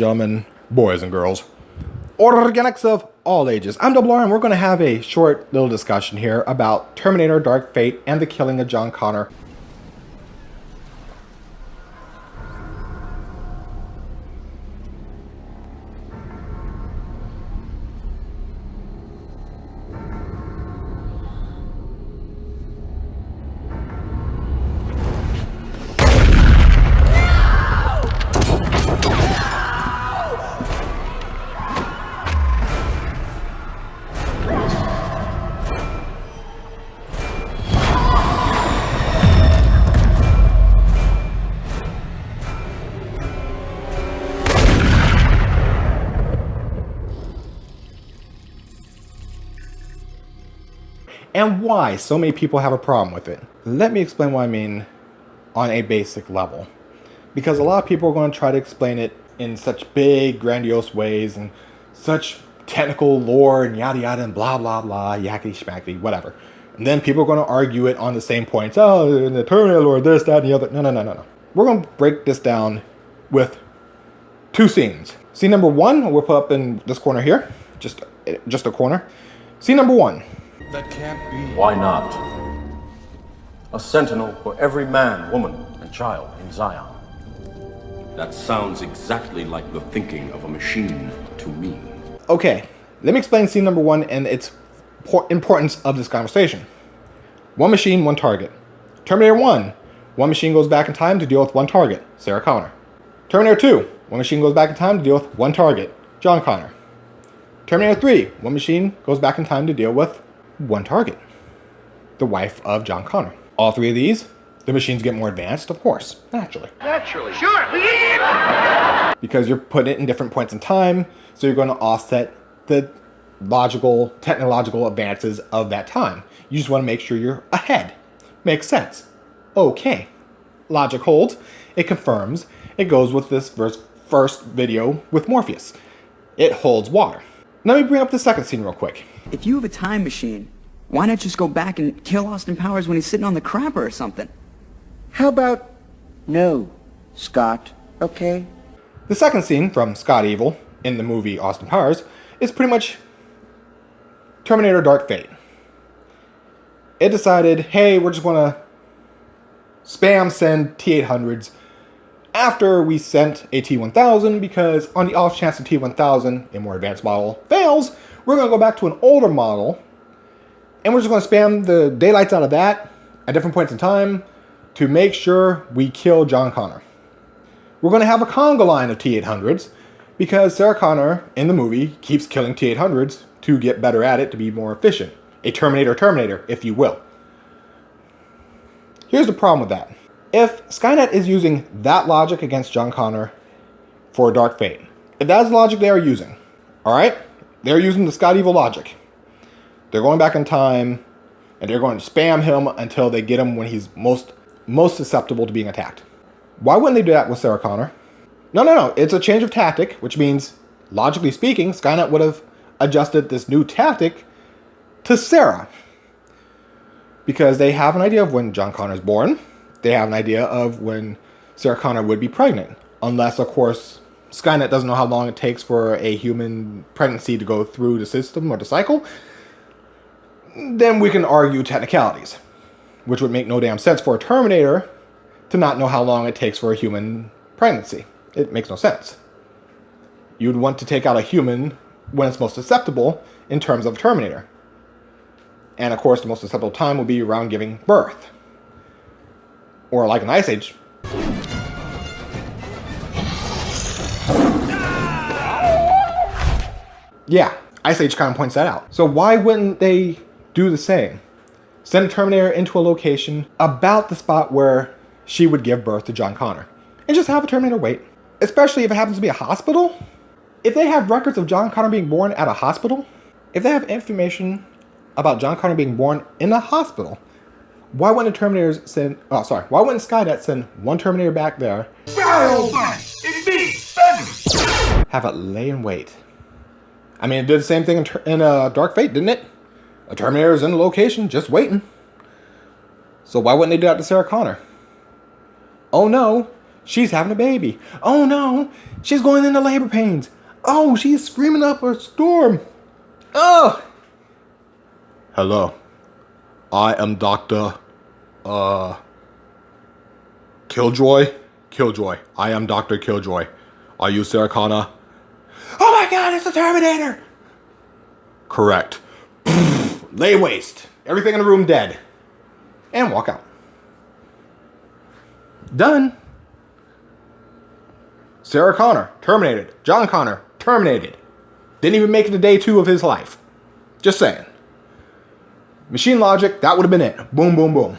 gentlemen, boys and girls, organics of all ages. I'm Double R, and we're going to have a short little discussion here about Terminator Dark Fate and the killing of John Connor. And why so many people have a problem with it. Let me explain what I mean on a basic level. Because a lot of people are going to try to explain it in such big, grandiose ways and such technical lore and yada yada and blah blah blah, yakety schmackety, whatever. And then people are going to argue it on the same points. Oh, the Terminator lore, this, that, and the other. No. We're going to break this down with two scenes. Scene number one, we'll put up in this corner here. Just a corner. Scene number one. That can't be. Why not? A sentinel for every man, woman, and child in Zion. That sounds exactly like the thinking of a machine to me. Okay, let me explain scene number one and its importance of this conversation. One machine, one target. Terminator 1, one machine goes back in time to deal with one target, Sarah Connor. Terminator 2, one machine goes back in time to deal with one target, John Connor. Terminator 3, one machine goes back in time to deal with one target, the wife of John Connor. All three of these, the machines get more advanced, of course, naturally. Sure. Because you're putting it in different points in time, so you're going to offset the logical, technological advances of that time. You just want to make sure you're ahead. Makes sense. Okay. Logic holds. It confirms. It goes with this first video with Morpheus. It holds water. Let me bring up the second scene real quick. If you have a time machine, why not just go back and kill Austin Powers when he's sitting on the crapper or something? How about no, Scott, okay? The second scene from Scott Evil in the movie Austin Powers is pretty much Terminator Dark Fate. It decided, hey, we're just going to spam send T-800s after we sent a T-1000, because on the off chance the T-1000, a more advanced model, fails, we're going to go back to an older model, and we're just going to spam the daylights out of that at different points in time to make sure we kill John Connor. We're going to have a conga line of T-800s, because Sarah Connor in the movie keeps killing T-800s to get better at it, to be more efficient. A Terminator, if you will. Here's the problem with that. If Skynet is using that logic against John Connor for Dark Fate, if that's the logic they are using, alright? They're using the Scott Evil logic. They're going back in time, and they're going to spam him until they get him when he's most susceptible to being attacked. Why wouldn't they do that with Sarah Connor? No. It's a change of tactic, which means, logically speaking, Skynet would have adjusted this new tactic to Sarah. Because they have an idea of when John Connor is born. They have an idea of when Sarah Connor would be pregnant. Unless, of course, Skynet doesn't know how long it takes for a human pregnancy to go through the system or the cycle. Then we can argue technicalities. Which would make no damn sense for a Terminator to not know how long it takes for a human pregnancy. It makes no sense. You'd want to take out a human when it's most susceptible in terms of Terminator. And of course, the most susceptible time will be around giving birth. Or like an Ice Age. Yeah, Ice Age kind of points that out. So why wouldn't they do the same? Send a Terminator into a location about the spot where she would give birth to John Connor. And just have a Terminator wait. Especially if it happens to be a hospital. If they have records of John Connor being born at a hospital, if they have information about John Connor being born in a hospital, why wouldn't why wouldn't Skynet send one Terminator back there, have it lay in wait? I mean, it did the same thing in Dark Fate, didn't it? A Terminator is in the location, just waiting. So why wouldn't they do that to Sarah Connor? Oh no, She's having a baby. Oh no, she's going into labor pains. Oh, she's screaming up a storm. Oh. Hello. I am Dr. Killjoy? Killjoy. I am Dr. Killjoy. Are you Sarah Connor? Oh my god, it's the Terminator! Correct. Lay waste. Everything in the room dead. And walk out. Done. Sarah Connor, terminated. John Connor, terminated. Didn't even make it to day 2 of his life. Just saying. Machine logic, that would have been it. Boom, boom, boom.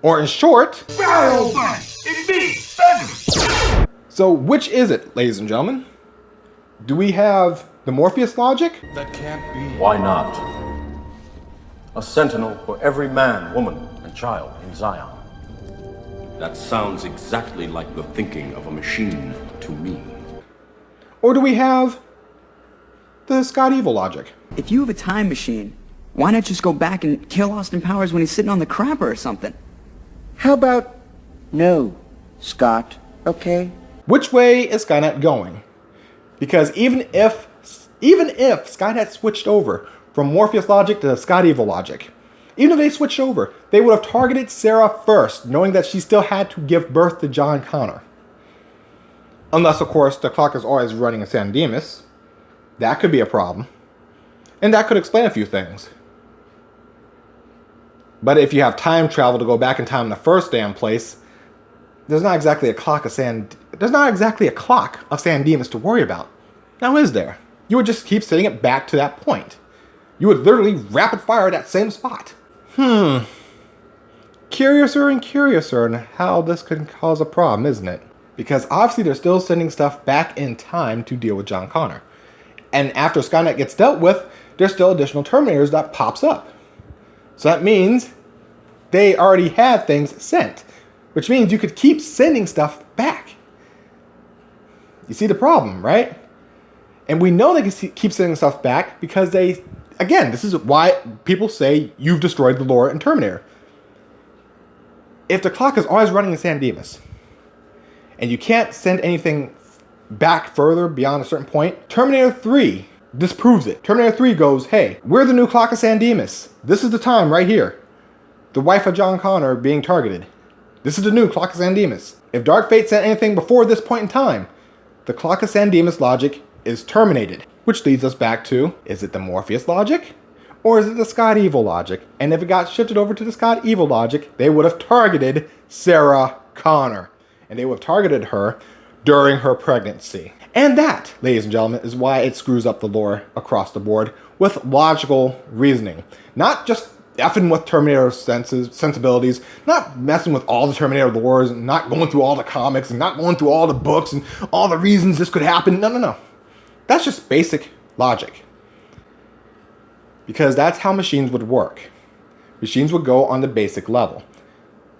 Or in short... Well done! Indeed, splendid! So which is it, ladies and gentlemen? Do we have the Morpheus logic? That can't be. Why not? A sentinel for every man, woman, and child in Zion. That sounds exactly like the thinking of a machine to me. Or do we have the Scott Evil logic? If you have a time machine, why not just go back and kill Austin Powers when he's sitting on the crapper or something? How about no, Scott, okay? Which way is Skynet going? Because even if Skynet switched over from Morpheus logic to Scott Evil logic, even if they switched over, they would have targeted Sarah first, knowing that she still had to give birth to John Connor. Unless, of course, the clock is always running in San Dimas. That could be a problem. And that could explain a few things. But if you have time travel to go back in time in the first damn place, there's not exactly a clock of San Dimas to worry about. Now is there? You would just keep setting it back to that point. You would literally rapid fire that same spot. Curiouser and curiouser on how this could cause a problem, isn't it? Because obviously they're still sending stuff back in time to deal with John Connor. And after Skynet gets dealt with, there's still additional Terminators that pops up. So that means they already had things sent, which means you could keep sending stuff back. You see the problem, right? And we know they can keep sending stuff back because they, again, this is why people say you've destroyed the lore in Terminator. If the clock is always running in San Dimas, and you can't send anything back further beyond a certain point, Terminator 3 disproves it. Terminator 3 goes, hey, we're the new clock of San Dimas. This is the time right here. The wife of John Connor being targeted. This is the new clock of San Dimas. If Dark Fate sent anything before this point in time, the clock of San Dimas logic is terminated. Which leads us back to, is it the Morpheus logic? Or is it the Scott Evil logic? And if it got shifted over to the Scott Evil logic, they would have targeted Sarah Connor. And they would have targeted her during her pregnancy. And that, ladies and gentlemen, is why it screws up the lore across the board with logical reasoning. Not just effing with Terminator sensibilities, not messing with all the Terminator lores, and not going through all the comics, and not going through all the books, and all the reasons this could happen. No. That's just basic logic. Because that's how machines would work. Machines would go on the basic level.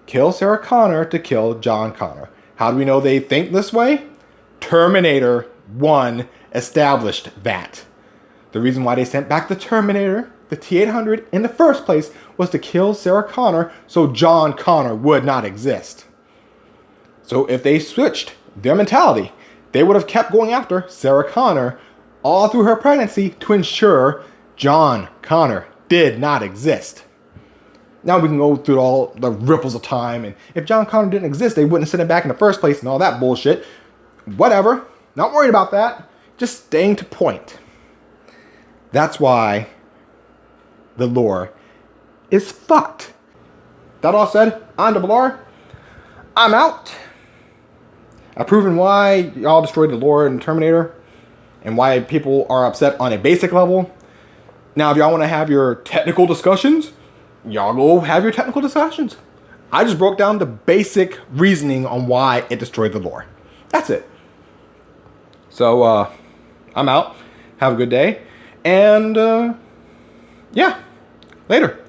Kill Sarah Connor to kill John Connor. How do we know they think this way? Terminator 1 established that. The reason why they sent back the Terminator, the T-800, in the first place was to kill Sarah Connor so John Connor would not exist. So if they switched their mentality, they would have kept going after Sarah Connor all through her pregnancy to ensure John Connor did not exist. Now we can go through all the ripples of time, and if John Connor didn't exist, they wouldn't send him back in the first place and all that bullshit. Whatever. Not worried about that. Just staying to point. That's why the lore is fucked. That all said, I'm Double R. I'm out. I've proven why y'all destroyed the lore in Terminator and why people are upset on a basic level. Now, if y'all want to have your technical discussions, y'all go have your technical discussions. I just broke down the basic reasoning on why it destroyed the lore. That's it. So, I'm out. Have a good day. And, yeah, later.